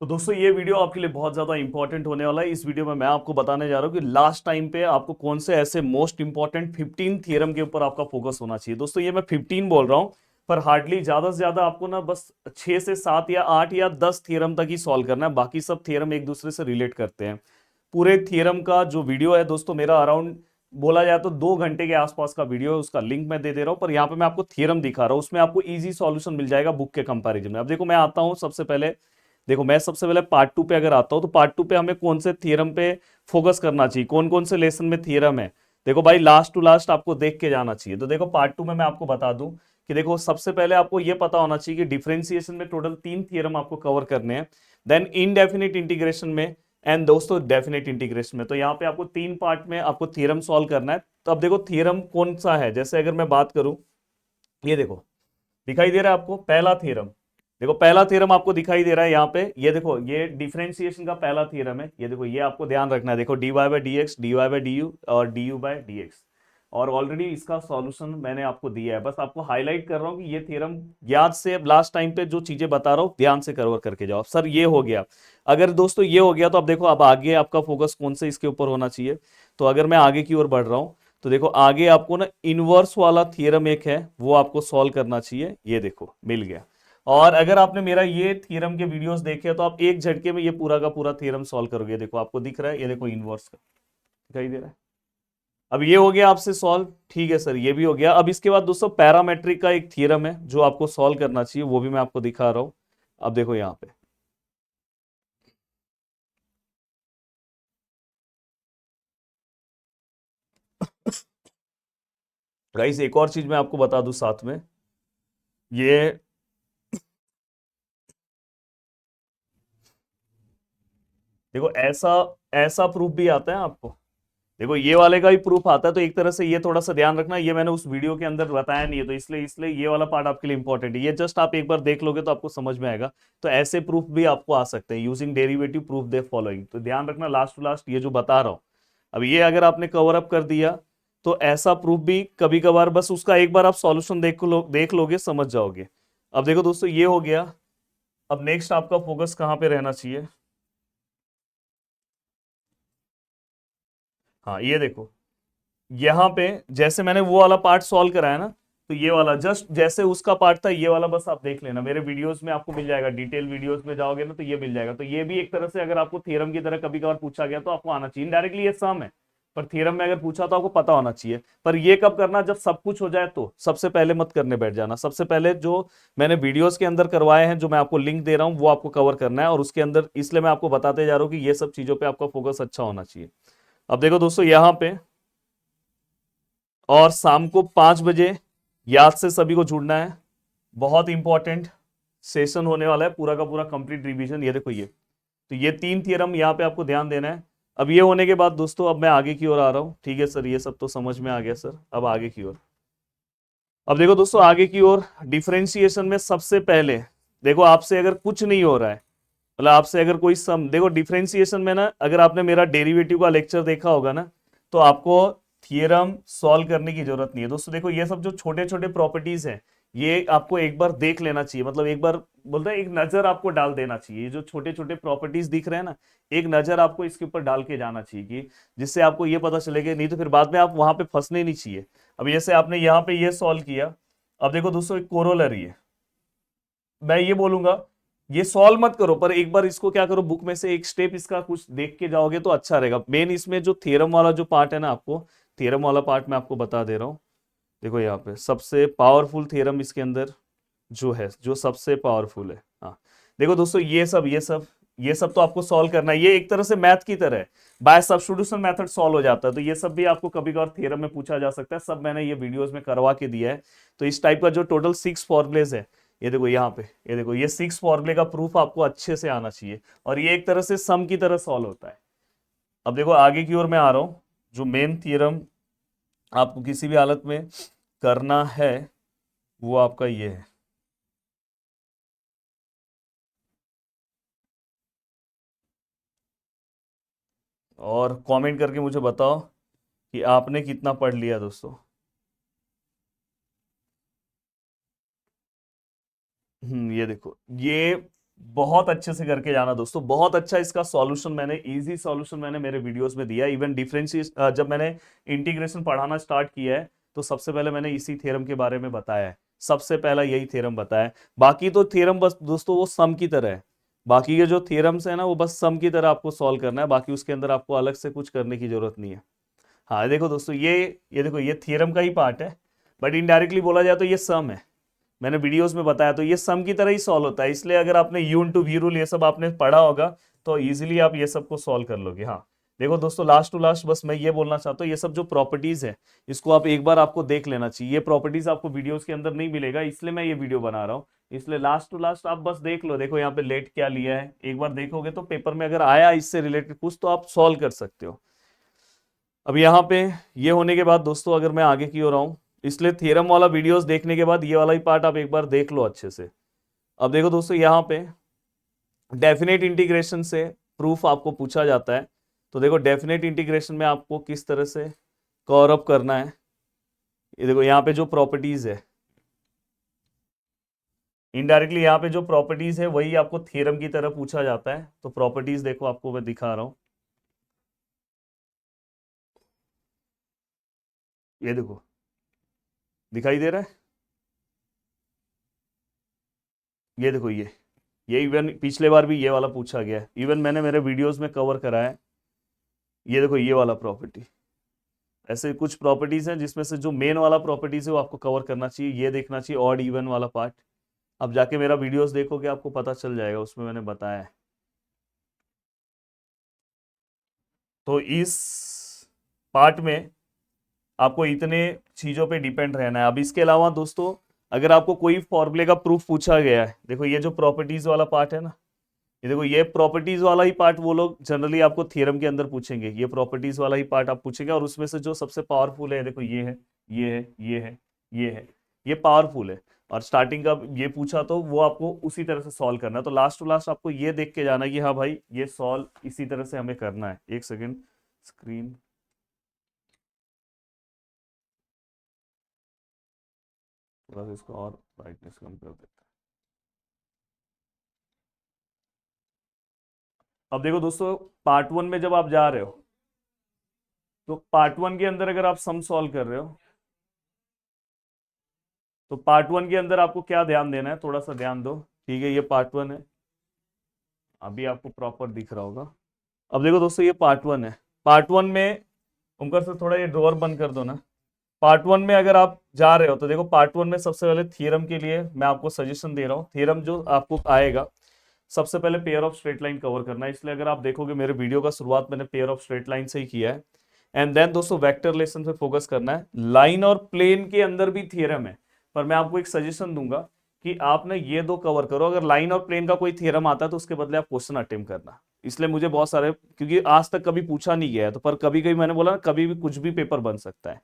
तो दोस्तों ये वीडियो आपके लिए बहुत ज़्यादा इंपॉर्टेंट होने वाला है। इस वीडियो में मैं आपको बताने जा रहा हूँ कि लास्ट टाइम पे आपको कौन से ऐसे मोस्ट इंपॉर्टेंट 15 थियरम के ऊपर आपका फोकस होना चाहिए। दोस्तों ये मैं 15 बोल रहा हूँ, पर हार्डली ज़्यादा से ज़्यादा आपको ना बस 6 से 7 या 8 या 10 थियरम तक ही सॉल्व करना है। बाकी सब थियरम एक दूसरे से रिलेट करते हैं। पूरे थियरम का जो वीडियो है दोस्तों मेरा अराउंड बोला जाए तो 2 घंटे के आसपास का वीडियो है। उसका लिंक मैं दे दे रहा हूँ, पर यहाँ पे मैं आपको थियरम दिखा रहा हूँ। उसमें आपको ईजी सॉल्यूशन मिल जाएगा बुक के कंपैरिजन में। अब देखो मैं आता हूँ सबसे पहले, देखो मैं सबसे पहले पार्ट 2 पे अगर आता हूं तो पार्ट 2 पे हमें कौन से थ्योरम पे फोकस करना चाहिए, कौन कौन से लेसन में थ्योरम है। देखो भाई लास्ट टू लास्ट आपको देख के जाना चाहिए। तो देखो पार्ट 2 में मैं आपको बता दूं कि देखो सबसे पहले आपको यह पता होना चाहिए कि डिफरेंशिएशन में टोटल 3 थ्योरम आपको कवर करने हैं। देन इनडेफिनिट इंटीग्रेशन में एंड दोस्तों डेफिनेट इंटीग्रेशन में। तो यहाँ पे आपको 3 पार्ट में आपको थ्योरम सॉल्व करना है। तो अब देखो थ्योरम कौन सा है, जैसे अगर मैं बात करूं, ये देखो दिखाई दे रहा है आपको पहला थ्योरम। देखो पहला थ्योरम आपको दिखाई दे रहा है यहाँ पे, ये देखो ये डिफरेंशिएशन का पहला थ्योरम है। ये देखो ये आपको ध्यान रखना है। देखो D Y by D X, D Y by D U और D U by D X. और ऑलरेडी इसका सॉल्यूशन मैंने आपको दिया है, बस आपको हाईलाइट कर रहा हूँ कि ये थ्योरम याद से लास्ट टाइम पे जो चीजें बता रहा हूँ ध्यान से कवर करके जाओ। सर ये हो गया, अगर दोस्तों ये हो गया तो अब देखो अब आगे आपका फोकस कौन से इसके ऊपर होना चाहिए। तो अगर मैं आगे की ओर बढ़ रहा हूं तो देखो आगे आपको ना इनवर्स वाला थियरम एक है वो आपको सॉल्व करना चाहिए। ये देखो मिल गया। और अगर आपने मेरा ये थ्योरम के वीडियोस देखे तो आप एक झटके में ये पूरा का पूरा थ्योरम सॉल्व करोगे। देखो आपको दिख रहा है, ये देखो इनवर्स का दिखाई दे रहा है। अब ये हो गया आपसे सॉल्व, ठीक है सर ये भी हो गया। अब इसके बाद दोस्तों पैरामेट्रिक का एक थ्योरम है जो आपको सॉल्व करना चाहिए, वो भी मैं आपको दिखा रहा हूं। अब देखो यहां पे गाइस एक और चीज मैं आपको बता दूं साथ में, ये देखो ऐसा ऐसा प्रूफ भी आता है आपको। देखो ये वाले का भी प्रूफ आता है, तो एक तरह से ये थोड़ा सा ध्यान रखना, ये मैंने उस वीडियो के अंदर बताया नहीं है तो इसलिए इसलिए ये वाला पार्ट आपके लिए इंपॉर्टेंट है। ये जस्ट आप एक बार देख लोगे तो आपको समझ में आएगा। तो ऐसे प्रूफ भी आपको आ सकते हैं यूजिंग डेरिवेटिव प्रूफ दे फॉलोइंग। तो ध्यान रखना लास्ट टू लास्ट ये जो बता रहा हूं, अब ये अगर आपने कवर अप कर दिया तो ऐसा प्रूफ भी कभी कभार बस उसका एक बार आप सॉल्यूशन देख लोगे समझ जाओगे। अब देखो दोस्तों ये हो गया। अब नेक्स्ट आपका फोकस कहां पे रहना चाहिए। हाँ ये देखो यहाँ पे जैसे मैंने वो वाला पार्ट सॉल्व कराया ना, तो ये वाला जस्ट जैसे उसका पार्ट था ये वाला बस आप देख लेना, मेरे वीडियोस में आपको मिल जाएगा। डिटेल वीडियोस में जाओगे ना तो ये मिल जाएगा। तो ये भी एक तरह से अगर आपको थ्योरम की तरह कभी कभार पूछा गया तो आपको आना चाहिए। डायरेक्टली ये सम है, पर थ्योरम में अगर पूछा तो आपको पता होना चाहिए। पर ये कब करना, जब सब कुछ हो जाए। तो सबसे पहले मत करने बैठ जाना, सबसे पहले जो मैंने वीडियोस के अंदर करवाए हैं जो मैं आपको लिंक दे रहा हूँ वो आपको कवर करना है। और उसके अंदर इसलिए मैं आपको बताते जा रहा हूँ कि ये सब चीजों पर आपका फोकस अच्छा होना चाहिए। अब देखो दोस्तों यहाँ पे, और शाम को 5 बजे याद से सभी को जुड़ना है। बहुत इंपॉर्टेंट सेशन होने वाला है, पूरा का पूरा कंप्लीट रिवीजन। ये देखो ये, तो ये 3 थियरम यहाँ पे आपको ध्यान देना है। अब ये होने के बाद दोस्तों अब मैं आगे की ओर आ रहा हूँ। ठीक है सर ये सब तो समझ में आ गया सर, अब आगे की ओर। अब देखो दोस्तों आगे की ओर डिफरेंशिएशन में सबसे पहले देखो आपसे अगर कुछ नहीं हो रहा है, मतलब आपसे अगर कोई सम, देखो डिफरेंशिएशन में ना अगर आपने मेरा डेरिवेटिव का लेक्चर देखा होगा ना तो आपको थियरम सॉल्व करने की जरूरत नहीं है। दोस्तों देखो ये सब जो छोटे छोटे प्रॉपर्टीज हैं ये आपको एक बार देख लेना चाहिए, मतलब एक बार बोलते हैं एक नजर आपको डाल देना चाहिए। ये जो छोटे छोटे प्रॉपर्टीज दिख रहे हैं ना, एक नजर आपको इसके ऊपर डाल के जाना चाहिए कि जिससे आपको ये पता चलेगा, नहीं तो फिर बाद में आप वहां पे फंसने नहीं चाहिए। अब जैसे आपने यहाँ पे ये सॉल्व किया, अब देखो दोस्तों एक कोरोलरी है। मैं ये बोलूंगा ये सॉल्व मत करो, पर एक बार इसको क्या करो, बुक में से एक स्टेप इसका कुछ देख के जाओगे तो अच्छा रहेगा। मेन इसमें जो थ्योरम वाला जो पार्ट है ना, आपको थ्योरम वाला पार्ट मैं आपको बता दे रहा हूँ। देखो यहाँ पे सबसे पावरफुल थ्योरम इसके अंदर जो है, जो सबसे पावरफुल है, हाँ देखो दोस्तों ये सब तो आपको सॉल्व करना है। ये एक तरह से मैथ की तरह है, बाय सब्स्टिट्यूशन मेथड सॉल्व हो जाता है। तो ये सब भी आपको कभी कभार थ्योरम में पूछा जा सकता है, सब मैंने ये वीडियोस में करवा के दिया है। तो इस टाइप का जो टोटल 6 फॉर्मुलेज है, ये देखो यहाँ पे, ये देखो ये 6 फॉर्मूले का प्रूफ आपको अच्छे से आना चाहिए। और ये एक तरह से सम की तरह सॉल्व होता है। अब देखो आगे की ओर मैं आ रहा हूं, जो मेन थ्योरम आपको किसी भी हालत में करना है वो आपका ये है। और कमेंट करके मुझे बताओ कि आपने कितना पढ़ लिया दोस्तों। ये देखो ये बहुत अच्छे से करके जाना दोस्तों, बहुत अच्छा इसका सॉल्यूशन मैंने, इजी सॉल्यूशन मैंने मेरे वीडियोस में दिया है। इवन डिफरेंशिएशन जब मैंने इंटीग्रेशन पढ़ाना स्टार्ट किया है तो सबसे पहले मैंने इसी थ्योरम के बारे में बताया है, सबसे पहला यही थ्योरम बताया है। बाकी तो थ्योरम बस दोस्तों वो सम की तरह है, बाकी के जो थ्योरम्स है ना वो बस सम की तरह आपको सॉल्व करना है, बाकी उसके अंदर आपको अलग से कुछ करने की जरूरत नहीं है। हाँ देखो दोस्तों, ये देखो ये थ्योरम का ही पार्ट है, बट इनडायरेक्टली बोला जाए तो ये सम है। मैंने वीडियोस में बताया तो ये सम की तरह ही सॉल्व होता है, इसलिए अगर आपने यू इंटू वी रूल ये सब आपने पढ़ा होगा तो इजीली आप ये सब को सॉल्व कर लोगे। हाँ देखो दोस्तों, लास्ट टू लास्ट बस मैं ये बोलना चाहता हूँ, ये सब जो प्रॉपर्टीज है इसको आप एक बार आपको देख लेना चाहिए। ये प्रॉपर्टीज आपको वीडियोस के अंदर नहीं मिलेगा, इसलिए मैं ये वीडियो बना रहा हूँ। इसलिए लास्ट टू लास्ट आप बस देख लो, देखो यहाँ पे लेट क्या लिया है, एक बार देखोगे तो पेपर में अगर आया इससे रिलेटेड कुछ तो आप सॉल्व कर सकते हो। अब यहाँ पे ये होने के बाद दोस्तों अगर मैं आगे की ओर आऊँ, इसलिए थ्योरम वाला वीडियोस देखने के बाद ये वाला ही पार्ट आप एक बार देख लो अच्छे से। अब देखो दोस्तों, यहाँ पे डेफिनेट इंटीग्रेशन से प्रूफ आपको पूछा जाता है, तो देखो डेफिनेट इंटीग्रेशन में आपको किस तरह से कवर अप करना है। ये देखो यहाँ पे जो प्रॉपर्टीज है, इनडायरेक्टली यहाँ पे जो प्रॉपर्टीज है वही आपको थ्योरम की तरह पूछा जाता है। तो प्रॉपर्टीज देखो आपको मैं दिखा रहा हूं, ये देखो दिखाई दे रहा है, ये देखो ये इवन पिछले बार भी ये वाला पूछा गया है, इवन मैंने मेरे वीडियोस में कवर करा है। ये देखो ये वाला प्रॉपर्टी, ऐसे कुछ प्रॉपर्टीज हैं जिसमें से जो मेन वाला प्रॉपर्टीज है वो आपको कवर करना चाहिए, ये देखना चाहिए ऑड इवन वाला पार्ट। अब जाके मेरा वीडियोस देखोगे आपको पता चल जाएगा, उसमें मैंने बताया है। तो इस पार्ट में आपको इतने चीजों पे डिपेंड रहना है। अब इसके अलावा दोस्तों अगर आपको कोई फॉर्मूले का प्रूफ पूछा गया है, देखो ये जो प्रॉपर्टीज वाला पार्ट है ना, ये देखो ये प्रॉपर्टीज वाला ही पार्ट वो लोग जनरली आपको थ्योरम के अंदर पूछेंगे, ये प्रॉपर्टीज वाला ही पार्ट आप पूछेंगे, और उसमें से जो सबसे पावरफुल है देखो ये है, ये है, ये है, ये है, ये पावरफुल है। और स्टार्टिंग का ये पूछा तो वो आपको उसी तरह से सॉल्व करना है। तो लास्ट टू लास्ट आपको ये देख के जाना है कि हाँ भाई ये सॉल्व इसी तरह से हमें करना है। एक सेकेंड, स्क्रीन थोड़ा सा इसको और ब्राइटनेस कम कर देते हैं। अब देखो दोस्तों, पार्ट वन में जब आप जा रहे हो तो पार्ट वन के अंदर अगर आप सम सॉल्व कर रहे हो तो पार्ट वन के अंदर आपको क्या ध्यान देना है, थोड़ा सा ध्यान दो। ठीक है, ये पार्ट वन है, अभी आपको प्रॉपर दिख रहा होगा। अब देखो दोस्तों, ये पार्ट वन है, पार्ट वन में उनका से थोड़ा ये ड्रॉअर बंद कर दो ना। पार्ट वन में अगर आप जा रहे हो तो देखो पार्ट वन में सबसे पहले थ्योरम के लिए मैं आपको सजेशन दे रहा हूँ। थ्योरम जो आपको आएगा, सबसे पहले pair of straight line cover करना है, इसलिए अगर आप देखोगे मेरे वीडियो का शुरुआत मैंने पेयर ऑफ स्ट्रेट लाइन से ही किया है। एंड देन दोस्तों वेक्टर रिलेशन पे फोकस करना है। लाइन और प्लेन के अंदर भी थ्योरम है, पर मैं आपको एक सजेशन दूंगा कि आपने ये दो कवर करो। अगर लाइन और प्लेन का कोई थ्योरम आता है तो उसके बदले आप क्वेश्चन अटेम्प्ट करना, इसलिए मुझे बहुत सारे, क्योंकि आज तक कभी पूछा नहीं गया है, तो पर कभी कभी मैंने बोला ना कभी भी कुछ भी पेपर बन सकता है,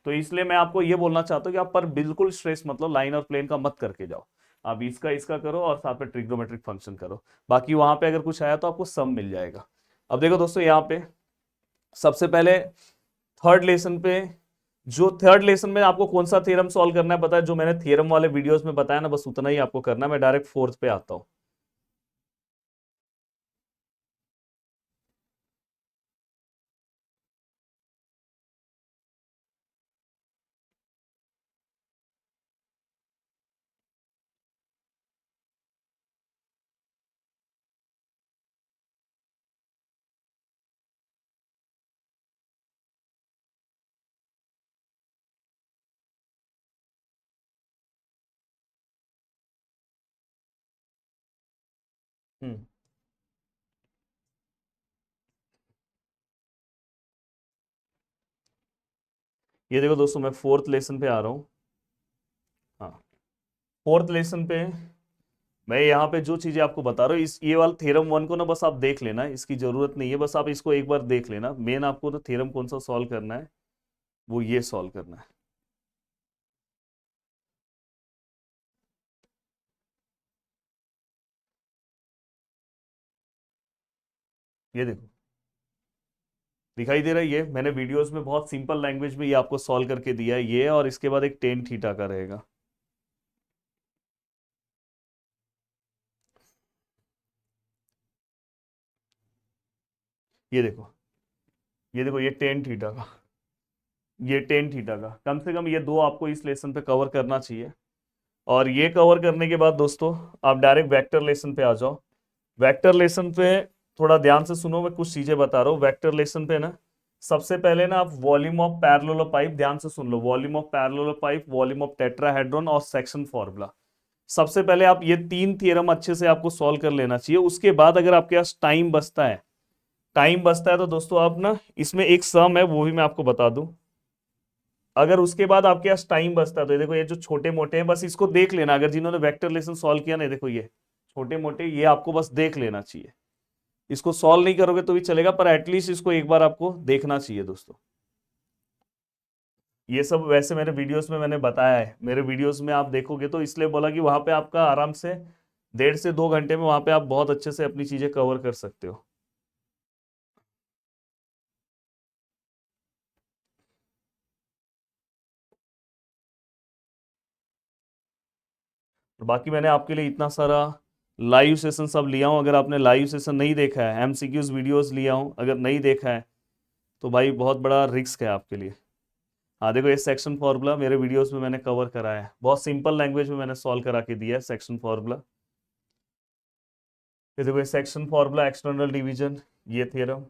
तो इसलिए मैं आपको ये बोलना चाहता हूँ कि आप पर बिल्कुल स्ट्रेस मतलब लाइन और प्लेन का मत करके जाओ, आप इसका इसका करो और साथ में ट्रिग्नोमेट्रिक फंक्शन करो, बाकी वहां पे अगर कुछ आया तो आपको सम मिल जाएगा। अब देखो दोस्तों, यहाँ पे सबसे पहले थर्ड लेसन पे, जो थर्ड लेसन में आपको कौन सा थ्योरम सॉल्व करना है पता है, जो मैंने थ्योरम वाले वीडियोस में बताया ना, बस उतना ही आपको करना है। मैं डायरेक्ट फोर्थ पे आता हूँ। हम्म ये देखो दोस्तों, मैं फोर्थ लेसन पे आ रहा हूँ। हाँ, फोर्थ लेसन पे मैं यहाँ पे जो चीजें आपको बता रहा हूँ, इस ये वाला थ्योरम वन को ना बस आप देख लेना, इसकी जरूरत नहीं है, बस आप इसको एक बार देख लेना। मेन आपको तो थ्योरम कौन सा सॉल्व करना है, वो ये सॉल्व करना है। ये देखो दिखाई दे रहा है, ये मैंने वीडियोस में बहुत सिंपल लैंग्वेज में ये आपको सॉल्व करके दिया है ये, और इसके बाद एक टेन थीटा का रहेगा। ये देखो, ये देखो, ये टेन थीटा का, ये टेन थीटा का, कम से कम ये दो आपको इस लेसन पे कवर करना चाहिए। और ये कवर करने के बाद दोस्तों आप डायरेक्ट वेक्टर लेसन पे आ जाओ। वेक्टर लेसन पे थोड़ा ध्यान से सुनो, मैं कुछ चीजें बता रहा हूँ। वेक्टर लेसन पे ना सबसे पहले ना आप वॉल्यूम ऑफ पैरेलल पाइप ध्यान से सुन लो, volume of parallel pipe, volume of tetrahedron और सेक्शन फॉर्मूला। सबसे पहले आप ये तीन थियरम अच्छे से आपको सॉल्व कर लेना चाहिए। उसके बाद अगर आपके पास टाइम बचता है, टाइम बचता है तो दोस्तों आप ना इसमें एक सम है वो भी मैं आपको बता दूं। अगर उसके बाद आपके पास टाइम बचता है तो ये देखो, ये जो छोटे मोटे हैं बस इसको देख लेना। अगर जिन्होंने वेक्टर लेसन सॉल्व किया ना, देखो ये छोटे मोटे, ये आपको बस देख लेना चाहिए। इसको सॉल्व नहीं करोगे तो भी चलेगा, पर एटलीस्ट इसको एक बार आपको देखना चाहिए दोस्तों। ये सब वैसे मेरे वीडियोस में मैंने बताया है, मेरे वीडियोस में आप देखोगे तो इसलिए बोला कि वहां पे आपका आराम से 1.5 से 2 घंटे में वहां पे आप बहुत अच्छे से अपनी चीजें कवर कर सकते हो। और बाकी मैंने आपके लिए इतना सारा लाइव सेशन सब लिया हूँ। अगर आपने लाइव सेशन नहीं देखा है, एमसीक्यूज वीडियोस लिया हूँ, अगर नहीं देखा है तो भाई बहुत बड़ा रिस्क है आपके लिए। हाँ देखो, ये सेक्शन फॉर्मूला मेरे वीडियोस में मैंने कवर कराया है, बहुत सिंपल लैंग्वेज में मैंने सॉल्व करा के दिया है सेक्शन फॉर्मूला। ये देखो, ये सेक्शन फॉर्मूला, एक्सटर्नल डिवीजन, ये थ्योरम।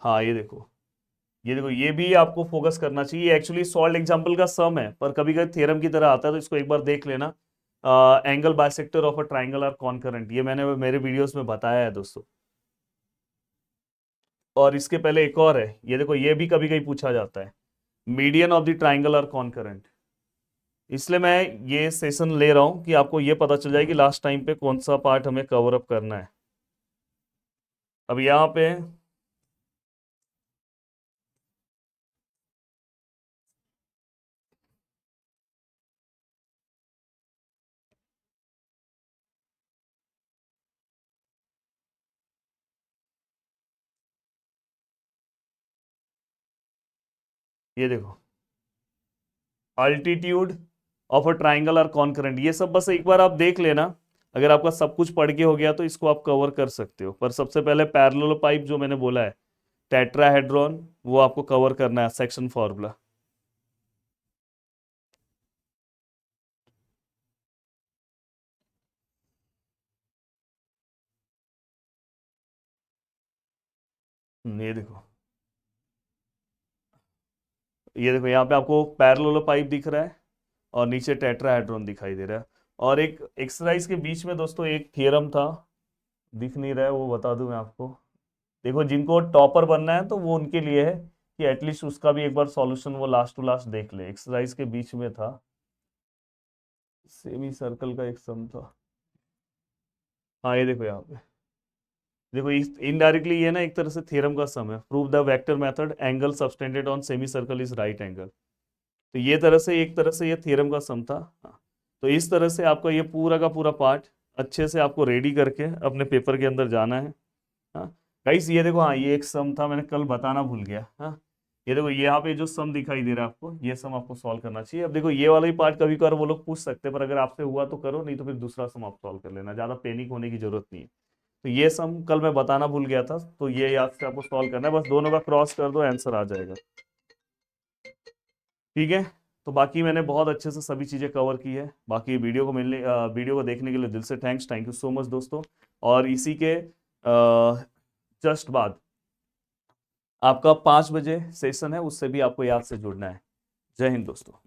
हाँ ये देखो, ये देखो, ये भी आपको फोकस करना चाहिए। एक्चुअली सॉल्व एग्जांपल का सम है, पर कभी कभी थ्योरम की तरह आता है, तो इसको एक बार देख लेना। Angle bisector of a triangle are concurrent, ये मैंने मेरे वीडियोस में बताया है दोस्तों। और इसके पहले एक और है, ये देखो, ये भी कभी कभी पूछा जाता है, median of the triangle are concurrent. इसलिए मैं ये सेशन ले रहा हूं कि आपको ये पता चल जाए कि लास्ट टाइम पे कौन सा पार्ट हमें कवर अप करना है। अब यहाँ पे ये देखो, altitude of a triangle are concurrent, ये सब बस एक बार आप देख लेना। अगर आपका सब कुछ पढ़ के हो गया तो इसको आप कवर कर सकते हो। पर सबसे पहले पैरेलल पाइप जो मैंने बोला है, टेट्राहेड्रॉन, वो आपको कवर करना है, सेक्शन फॉर्मूला। ये देखो, ये देखो, यहाँ पे आपको पैरेलल पाइप दिख रहा है और नीचे टेट्राहेड्रॉन दिखाई दे रहा है। और एक एक्सरसाइज के बीच में दोस्तों एक थियरम था, दिख नहीं रहा है, वो बता दूं मैं आपको। देखो, जिनको टॉपर बनना है तो वो उनके लिए है कि एटलीस्ट उसका भी एक बार सॉल्यूशन वो लास्ट टू लास्ट देख ले। एक्सरसाइज के बीच में था, सेमी सर्कल का एक सम था। हाँ ये देखो, यहाँ पे देखो, इनडायरेक्टली ये ना एक तरह से थ्योरम का सम है, prove the vector method angle subtended on semi circle is right angle. तो ये तरह से एक तरह से ये थ्योरम का सम था। हाँ, तो इस तरह से आपका ये पूरा का पूरा पार्ट अच्छे से आपको रेडी करके अपने पेपर के अंदर जाना है। हाँ गाइस, ये देखो, हाँ ये एक सम था, मैंने कल बताना भूल गया। हाँ ये देखो, यहाँ पे जो सम दिखाई दे रहा है आपको, ये सम आपको सॉल्व करना चाहिए। अब देखो, ये वाला ही पार्ट कभी कभार वो लोग पूछ सकते हैं, पर अगर आपसे हुआ तो करो, नहीं तो फिर दूसरा सम आप सॉल्व कर लेना, ज्यादा पैनिक होने की जरूरत नहीं है। तो ये सम कल मैं बताना भूल गया था, तो ये याद से आपको सॉल्व करना है, बस दोनों का क्रॉस कर दो, आंसर आ जाएगा। ठीक है, तो बाकी मैंने बहुत अच्छे से सभी चीज़ें कवर की है। बाकी वीडियो को देखने के लिए दिल से thanks, thank you so much दोस्तों। और इसी के जस्ट बाद आपका 5 बजे सेशन है, उससे भी आपको याद से जुड़ना है। जय हिंद दोस्तों।